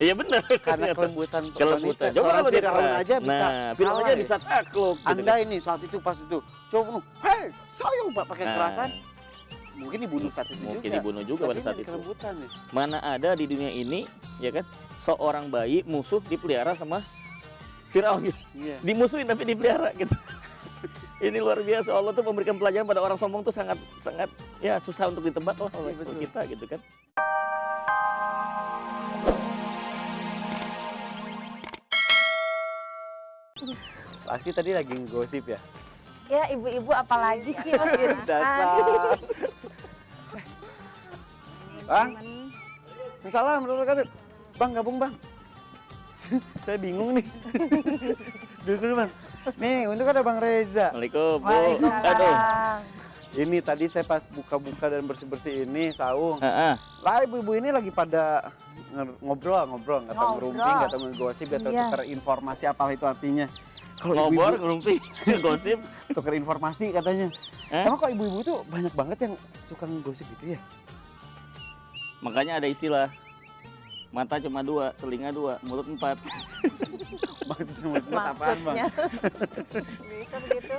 Iya benar. Karena kelembutan Kelembutan. wanita. Coba Seorang kalau dia Firaun keras. aja bisa Firaun kalah aja ya. bisa takluk. Gitu Anda kan. ini saat itu pas itu coba bunuh, hei saya ubah pakai Nah. kekerasan, mungkin dibunuh saat itu Mungkin juga. dibunuh juga pada Tapi saat dengan itu. kelembutan ya. Mana ada di dunia ini, ya kan, seorang bayi musuh dipelihara sama Firaun gitu. Iya. Dimusuhin tapi dipelihara gitu. Ini luar biasa. Allah tuh memberikan pelajaran pada orang sombong tuh sangat ya susah untuk ditebak lah oleh Iya, betul. kita gitu kan. Pasti tadi lagi ngegosip ya. Ya ibu-ibu apalagi sih Mas Irfan. Dasar. Bang, salam warahmatullahi. Bang gabung bang. Saya bingung nih. Duduk dulu bang. Nih untuk ada Bang Reza. Assalamualaikum Bu. Waalaikumsalam. Aduh. Ini tadi saya pas buka-buka dan bersih-bersih ini saung. Heeh. Lah ibu-ibu ini lagi pada ngobrol, nggak tahu ngerumping, nggak tahu ngegosip, nggak tahu Iya. tukar informasi apa itu artinya. Kalau Ngobrol, ibu-ibu ngerumpi, gosip. tukar informasi katanya. Emang kok ibu-ibu tuh banyak banget yang suka ngegosip gitu ya? Makanya ada istilah mata cuma 2, telinga 2, mulut 4. Maksudnya apaan bang? Maksudnya. Bisa begitu.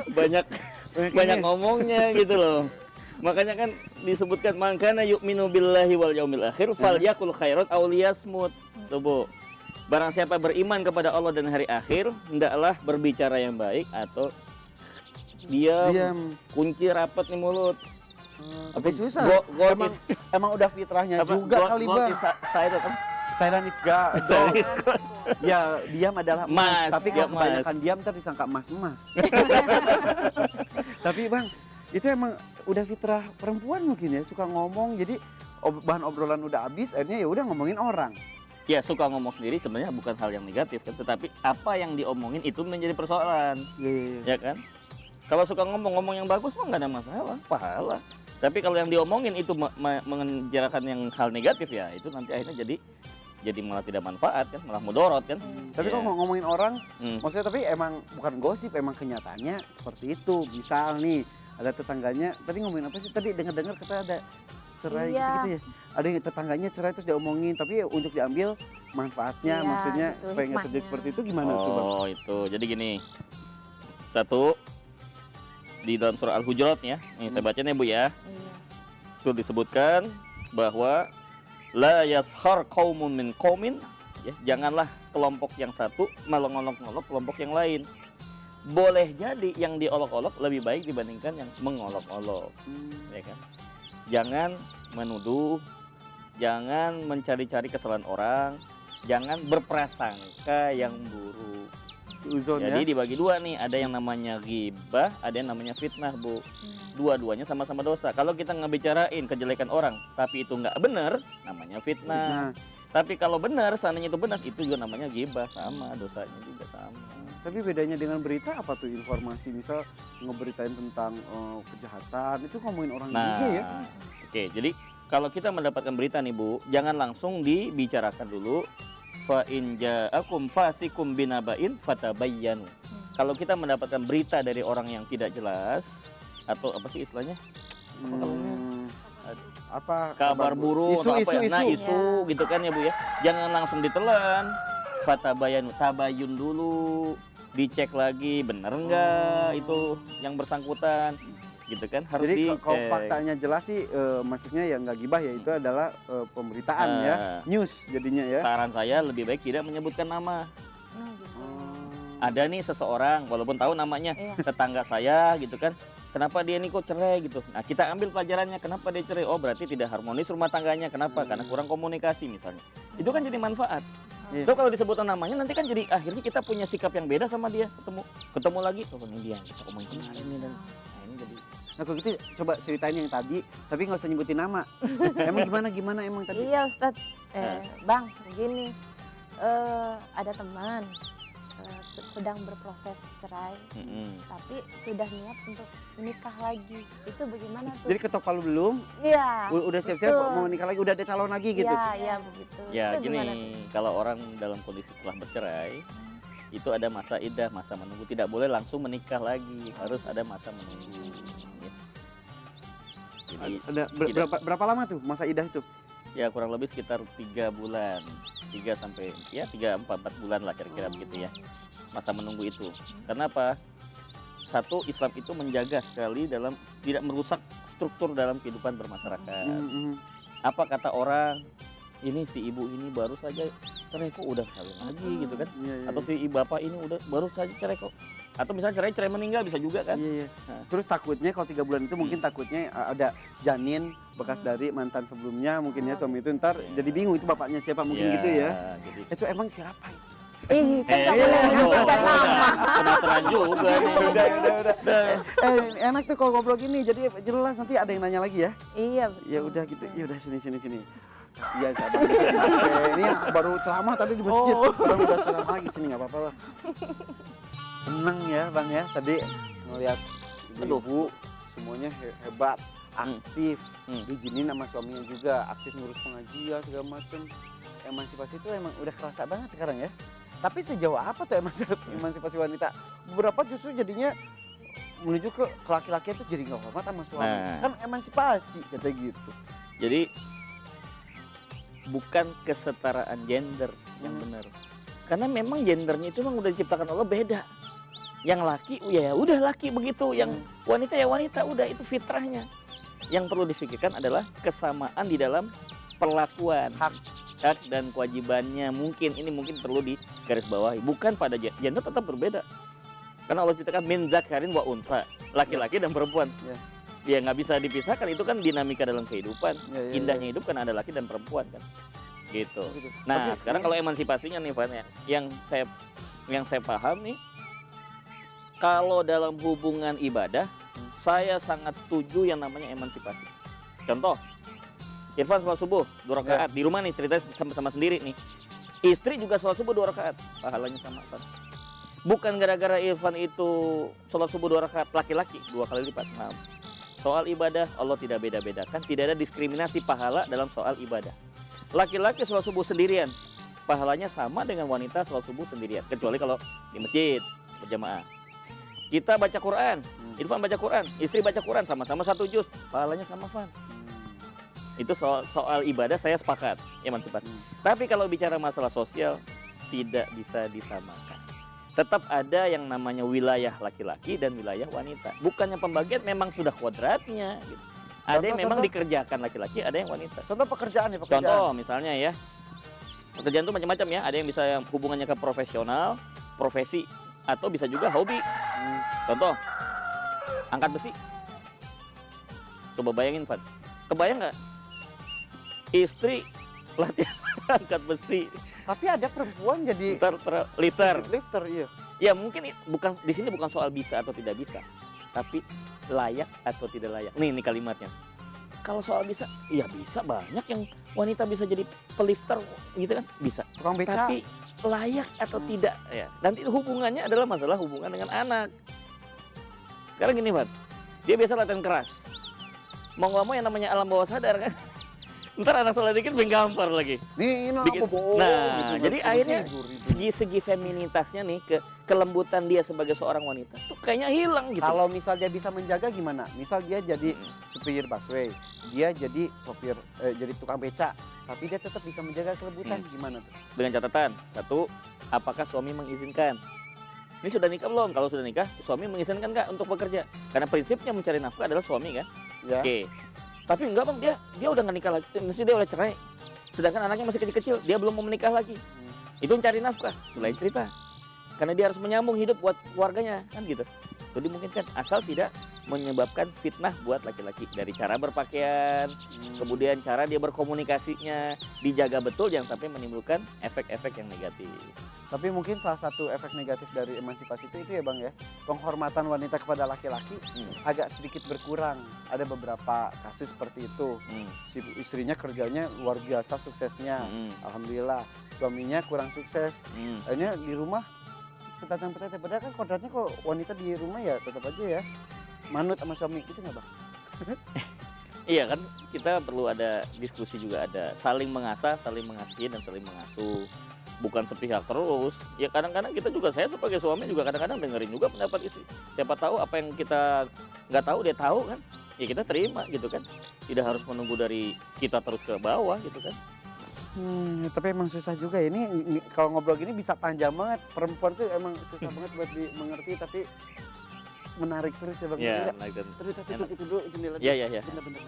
Banyak ngomongnya gitu loh. Makanya kan disebutkan mangkana yu'minu billahi wal yaumil akhir falyakul khairan aw liyasmut. Tuh Bu. Barang siapa beriman kepada Allah dan hari akhir, hendaklah berbicara yang baik atau diam. Kunci rapat nih mulut. Tapi susah. Go- Emang udah fitrahnya juga kali bang. Silent apa? Silent is God. Ya diam adalah emas. Mas, Tapi ya, kalau kebanyakan diam ntar disangka emas. Tapi bang, itu emang udah fitrah perempuan mungkin ya, suka ngomong. Jadi bahan obrolan udah habis, akhirnya ya udah ngomongin orang. Ya suka ngomong sendiri sebenarnya bukan hal yang negatif kan, tetapi apa yang diomongin itu menjadi persoalan, Iya. ya kan? Kalau suka ngomong yang bagus mah nggak ada masalah, pahala. Tapi kalau yang diomongin itu menjarakan yang hal negatif ya, itu nanti akhirnya jadi malah tidak manfaat kan, malah mudorot kan. Tapi Ya. kalau ngomongin orang, Hmm. maksudnya tapi emang bukan gosip, emang kenyataannya seperti itu. Misal nih, ada tetangganya, tadi ngomongin apa sih? Tadi dengar-dengar kata ada cerai Iya. gitu ya. Ada yang tetangganya cerai terus diomongin, tapi ya untuk diambil manfaatnya, Iya, maksudnya betul, supaya nggak terjadi hikmahnya. seperti itu gimana tuh bang? Oh itu, jadi gini, satu di dalam surah Al-Hujurat ya, nih saya bacain ya Bu ya. Iya. Itu disebutkan bahwa la yashar qaumun min qaumin, ya, janganlah kelompok yang satu mengolok-olok kelompok yang lain. Boleh jadi yang diolok-olok lebih baik dibandingkan yang mengolok-olok, ya kan? Jangan menuduh, jangan mencari-cari kesalahan orang, jangan berprasangka yang buruk. Uzon ya. Jadi dibagi dua nih, ada yang namanya ghibah, ada yang namanya fitnah Bu. Dua-duanya sama-sama dosa. Kalau kita ngebicarain kejelekan orang, tapi itu nggak benar, namanya fitnah. Nah, Tapi kalau benar, seandainya itu benar, itu juga namanya ghibah, sama dosanya juga sama. tapi bedanya dengan berita apa tuh informasi? Misal ngeberitain tentang kejahatan, itu ngomongin orang Nah, juga ya? oke. Jadi kalau kita mendapatkan berita nih Bu, jangan langsung dibicarakan dulu. Fa in ja'akum fasikum binaba'in fatabayyanu. Kalau kita mendapatkan berita dari orang yang tidak jelas atau apa sih istilahnya? Apa Kabar buruk isu, atau apa ya? Nah, isu. isu gitu kan ya Bu ya. Jangan langsung ditelan. Fatabayyanu, tabayun dulu. Dicek lagi bener enggak itu yang bersangkutan. Gitu kan harus Jadi dicek. kalau faktanya jelas sih, maksudnya ya nggak gibah ya, itu adalah pemberitaan ya, news jadinya ya. Saran saya lebih baik tidak menyebutkan nama. Nah, gitu. Ada nih seseorang, walaupun tahu namanya, Iya. tetangga saya gitu kan. Kenapa dia nih kok cerai gitu? Nah kita ambil pelajarannya, kenapa dia cerai? Oh berarti tidak harmonis rumah tangganya. Kenapa? Karena kurang komunikasi misalnya. Itu kan jadi manfaat. Iya. So kalau disebutkan namanya nanti kan jadi akhirnya kita punya sikap yang beda sama dia. Ketemu lagi, oh ini dia yang kita omongin kemarin nih. Dan nah ini jadi Nah kalau gitu coba ceritain yang tadi, tapi nggak usah nyebutin nama. Emang gimana emang tadi? Iya Ustadz, Bang, begini, ada teman sedang berproses cerai, tapi sudah niat untuk menikah lagi. Itu bagaimana tuh? Jadi ketok palu belum, Iya. udah siap-siap betul. mau nikah lagi, udah ada calon lagi gitu. Iya, iya begitu. ya Itu gini, gimana tuh? kalau orang dalam kondisi telah bercerai, itu ada masa iddah, masa menunggu. Tidak boleh langsung menikah lagi, harus ada masa menunggu. Ya. Jadi Ada berapa lama tuh masa idah itu? ya kurang lebih sekitar 3 bulan. 3 sampai ya 3-4 bulan lah kira-kira begitu ya. Masa menunggu itu. Karena apa? Satu, Islam itu menjaga sekali dalam tidak merusak struktur dalam kehidupan bermasyarakat. Apa kata orang, ini si ibu ini baru saja cerai kok udah kawin lagi gitu kan. Atau si bapak ini udah baru saja cerai kok. Atau misalnya cerai meninggal bisa juga kan. Nah. Terus takutnya kalau 3 bulan itu mungkin takutnya ada janin bekas dari mantan sebelumnya, mungkin ya suami itu ntar jadi bingung itu bapaknya siapa, mungkin gitu ya. Jadi, itu emang siapa itu? Kan nggak boleh menyebutkan nama. penasaran juga nih. Udah. Enak tuh kalau ngobrol gini, jadi jelas nanti ada yang nanya lagi ya. Iya. Ya udah gitu, ya udah sini. Kasihan si abang. Ini baru ceramah tadi di masjid, sekarang udah ceramah lagi sini nggak apa-apa lah. Seneng ya bang ya, tadi ngeliat ibu semuanya hebat, aktif, diizinin sama suaminya juga, aktif ngurus pengajian segala macem. Emansipasi itu emang udah kerasa banget sekarang ya. Tapi sejauh apa tuh emansipasi wanita? Beberapa justru jadinya menuju ke laki-laki itu jadi nggak hormat sama suami. Kan emansipasi kata gitu. Jadi bukan kesetaraan gender yang benar. Karena memang gendernya itu memang udah diciptakan Allah beda. Yang laki ya udah laki begitu, yang wanita ya wanita, udah itu fitrahnya. Yang perlu difikirkan adalah kesamaan di dalam perlakuan, hak dan kewajibannya. Mungkin perlu digarisbawahi. Bukan pada gender tetap berbeda. Karena Allah ciptakan min dzakarin wa untha, laki-laki dan perempuan. Ya nggak bisa dipisahkan, itu kan dinamika dalam kehidupan. Indahnya hidup kan ada laki dan perempuan kan. Gitu. Nah, sekarang kalau emansipasinya nih Van ya, yang saya paham nih, kalau dalam hubungan ibadah, saya sangat setuju yang namanya emansipasi. Contoh, Irfan sholat subuh 2 rakaat di rumah nih, ceritanya sama-sama sendiri nih. Istri juga sholat subuh 2 rakaat, pahalanya sama kan. Bukan gara-gara Irfan itu sholat subuh 2 rakaat, laki-laki 2 kali lipat. Nah, soal ibadah Allah tidak beda-bedakan, tidak ada diskriminasi pahala dalam soal ibadah. Laki-laki sholat subuh sendirian, pahalanya sama dengan wanita sholat subuh sendirian, kecuali kalau di masjid berjamaah. Kita baca Quran, Irfan baca Quran, istri baca Quran, sama-sama 1 juz, pahalanya sama Van. Itu soal ibadah saya sepakat, emansipasi. Tapi kalau bicara masalah sosial, tidak bisa disamakan. Tetap ada yang namanya wilayah laki-laki dan wilayah wanita. Bukannya pembagian memang sudah kodratnya. Gitu. Ada yang memang dikerjakan laki-laki, ada yang wanita. Contoh pekerjaan ya, Contoh misalnya ya, pekerjaan itu macam-macam ya. Ada yang bisa hubungannya ke profesional, profesi, atau bisa juga hobi. Contoh, angkat besi. Coba bayangin, Pak. Kebayang nggak? Istri latihan angkat besi. Tapi ada perempuan jadi lifter, iya. Ya mungkin bukan di sini bukan soal bisa atau tidak bisa, tapi layak atau tidak layak. Ini kalimatnya. Kalau soal bisa, ya bisa, banyak yang wanita bisa jadi pelifter gitu kan, bisa. Tukang beca. Tapi layak atau tidak ya. Nanti hubungannya adalah masalah hubungan dengan anak. Sekarang gini, Pak. Dia biasa latihan keras. Mau nggak mau yang namanya alam bawah sadar kan. Ntar anak salah dikit gampar lagi. Nih, apa bohong. Nah, gitu, jadi akhirnya segi feminitasnya nih, kelembutan dia sebagai seorang wanita tuh kayaknya hilang gitu. Kalau misal dia bisa menjaga gimana? Misal dia jadi supir busway, dia jadi sopir, jadi tukang beca, tapi dia tetap bisa menjaga kelembutan, gimana tuh? Dengan catatan, 1, apakah suami mengizinkan? Ini sudah nikah belum? Kalau sudah nikah, suami mengizinkan nggak untuk bekerja? Karena prinsipnya mencari nafkah adalah suami kan? Ya. Oke. Tapi enggak bang, dia udah nggak nikah lagi, mesti dia udah cerai. Sedangkan anaknya masih kecil-kecil, dia belum mau menikah lagi. Itu mencari nafkah, itu lain cerita. Karena dia harus menyambung hidup buat keluarganya, kan gitu. Jadi mungkin kan asal tidak menyebabkan fitnah buat laki-laki. Dari cara berpakaian, kemudian cara dia berkomunikasinya, dijaga betul jangan sampai menimbulkan efek-efek yang negatif. Tapi mungkin salah satu efek negatif dari emansipasi itu ya bang ya, penghormatan wanita kepada laki-laki agak sedikit berkurang. Ada beberapa kasus seperti itu. Si istrinya kerjanya luar biasa suksesnya, alhamdulillah. Suaminya kurang sukses, akhirnya di rumah petatan-petatan. Padahal kan kodratnya kok wanita di rumah ya tetap aja ya manut sama suami, gitu nggak bang? Iya kan, kita perlu ada diskusi juga, ada saling mengasah, saling mengasihi dan saling mengasuh. Bukan sepihak terus. Ya kadang-kadang kita juga, saya sebagai suami juga kadang-kadang dengerin juga pendapat istri. Siapa tahu apa yang kita nggak tahu dia tahu kan. Ya kita terima gitu kan. Tidak harus menunggu dari kita terus ke bawah gitu kan. Tapi emang susah juga ya. Ini kalau ngobrol gini bisa panjang banget. Perempuan tuh emang susah banget buat dimengerti, tapi menarik terus ya Bang. Ya, Iya. menarik dan Terus saya tutup enak. itu dulu jendela. Iya. Bener-bener.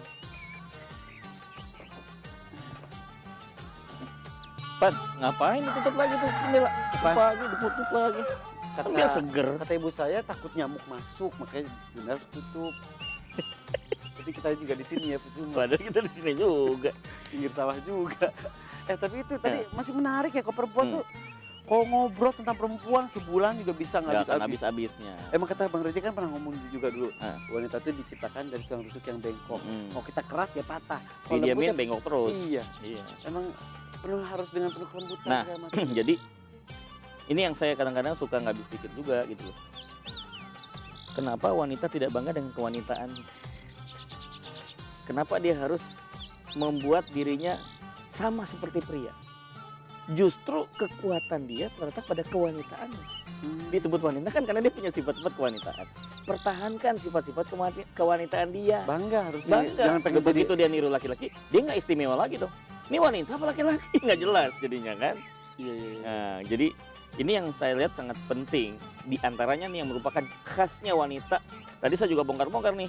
Pan, ngapain ditutup lagi tuh jendela? Tutup lagi, ditutup lagi. Kan biar seger. Kata ibu saya takut nyamuk masuk, makanya jendela harus tutup. Tapi kita juga di sini ya, percuma. Padahal kita di sini juga. Pinggir sawah juga. Tapi itu tadi masih menarik ya, kalau perempuan Hmm. tuh kalau ngobrol tentang perempuan sebulan juga bisa nggak Nggak akan habis-habis. habis-habisnya. Emang kata Bang Rezi kan pernah ngomong juga dulu, Ah. wanita tuh diciptakan dari tulang rusuk yang bengkok. Mm-mm. Kalau kita keras ya patah. Kalau lembut Didiamin ya- bengkok terus. Iya, Iya. emang harus dengan penuh kelembutan. Nah, segala macam. jadi ini yang saya kadang-kadang suka nggak habis pikir juga gitu loh. Kenapa wanita tidak bangga dengan kewanitaan? Kenapa dia harus membuat dirinya sama seperti pria? Justru kekuatan dia terletak pada kewanitaannya. Disebut wanita kan karena dia punya sifat-sifat kewanitaan. Pertahankan sifat-sifat kewanitaan dia. Bangga harusnya. Bangga. Jangan pengen jadi Begitu dia niru laki-laki, dia nggak istimewa lagi dong. Ini wanita apa laki-laki? Nggak jelas jadinya kan. iya. Nah, jadi ini yang saya lihat sangat penting. Di antaranya nih yang merupakan khasnya wanita. Tadi saya juga bongkar-bongkar nih.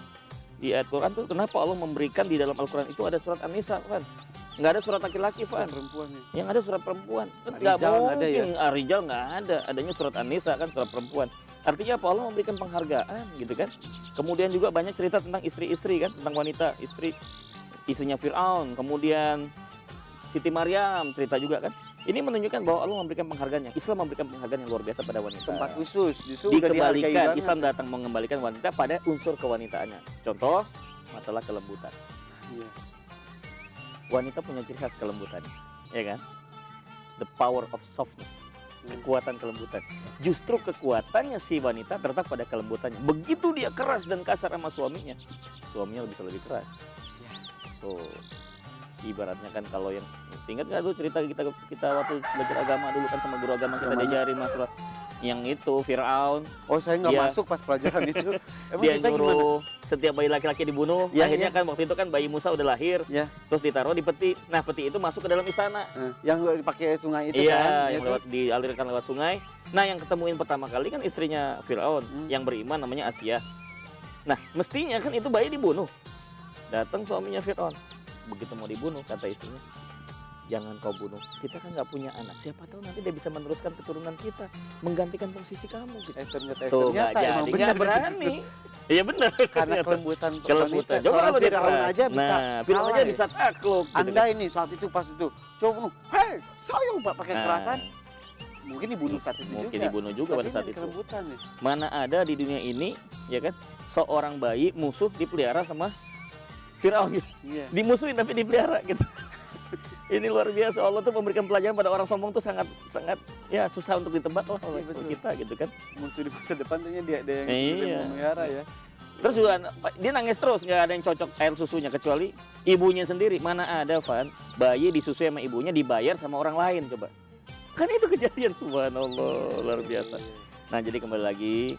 Di ayat Quran tuh kenapa Allah memberikan di dalam Al-Quran itu ada surat An-Nisa kan? Nggak ada surat laki-laki Soal Fan. perempuan ya. Yang ada surat perempuan. Kan Rizal nggak nggak ada mungkin. ya? Rizal nggak ada. Adanya surat An-Nisa kan surat perempuan. Artinya apa? Allah memberikan penghargaan gitu kan. Kemudian juga banyak cerita tentang istri-istri kan. Tentang wanita, istri. Istrinya Fir'aun. Kemudian Siti Maryam cerita juga kan. Ini menunjukkan bahwa Allah memberikan penghargaan yang Islam memberikan penghargaan yang luar biasa pada wanita. Tempat khusus justru udah dihargai Dikembalikan, banget. Islam datang mengembalikan wanita pada unsur kewanitaannya. Contoh, masalah kelembutan. Iya. Wanita punya ciri khas kelembutan, ya kan? The power of softness, kekuatan kelembutan. Justru kekuatannya si wanita terletak pada kelembutannya. Begitu dia keras dan kasar sama suaminya bisa lebih keras. Tuh, ibaratnya kan kalau yang ingat nggak tuh cerita kita waktu belajar agama dulu kan sama guru agama kita Yang mana? diajarin masalah yang itu Firaun. Oh saya nggak Dia- masuk pas pelajaran itu. Emang Dia kita gimana? nyuruh setiap bayi laki-laki dibunuh. Iya, Akhirnya iya. kan waktu itu kan bayi Musa udah lahir, Ya, terus ditaruh di peti. Nah peti itu masuk ke dalam istana. yang dipakai sungai itu Iya, kan. yang Ya, lewat dialirkan lewat sungai. Nah yang ketemuin pertama kali kan istrinya Firaun yang beriman namanya Asia. Nah mestinya kan itu bayi dibunuh. Datang suaminya Firaun. Begitu mau dibunuh kata istrinya, jangan kau bunuh. Kita kan nggak punya anak. Siapa tahu nanti dia bisa meneruskan keturunan kita, menggantikan posisi kamu. Gitu. ternyata Tuh nggak emang jadi, benar nggak berani. Iya benar. Karena kelembutan Kelembutan. wanita. Seorang kalau dia Firaun keras. aja bisa Nah, Firaun kalah aja ya. bisa takluk. gitu Anda kan. ini saat itu pas itu coba bunuh, hei saya Pak, pakai Nah, kekerasan, mungkin dibunuh saat itu mungkin juga. dibunuh juga pada Tapi saat dari itu. kelembutan ya. Mana ada di dunia ini, ya kan, seorang bayi musuh dipelihara sama Firaun gitu. Iya. Dimusuhin tapi dipelihara gitu. Ini luar biasa. Allah tuh memberikan pelajaran pada orang sombong tuh sangat ya susah untuk ditebak lah oleh Iya, betul. kita gitu kan. Musuh di masa depan ternyata dia yang Iya. memelihara ya. Terus juga dia nangis terus, nggak ada yang cocok air susunya kecuali ibunya sendiri. Mana ada Van, bayi disusui sama ibunya dibayar sama orang lain coba. Kan itu kejadian, subhanallah, luar biasa. Nah jadi kembali lagi,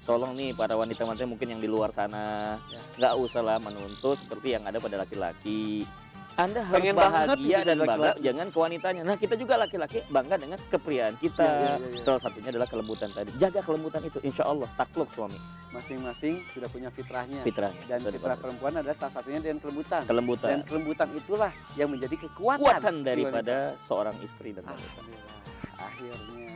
tolong nih para wanita-wanita mungkin yang di luar sana, nggak usah lah menuntut seperti yang ada pada laki-laki. Anda harus Pengen banget bahagia gitu dan jadi bangga laki-laki. jangan kewanitanya. Nah kita juga laki-laki bangga dengan kepriaan kita. Iya. Salah satunya adalah kelembutan tadi. Jaga kelembutan itu, insya Allah takluk suami. Masing-masing sudah punya fitrahnya. Fitrahnya. Dan Sudah fitrah dipakai. perempuan adalah salah satunya dengan kelembutan. Kelembutan. Dan kelembutan itulah yang menjadi kekuatan Kekuatan si daripada seorang istri dan wanita. wanita. Alhamdulillah, akhirnya.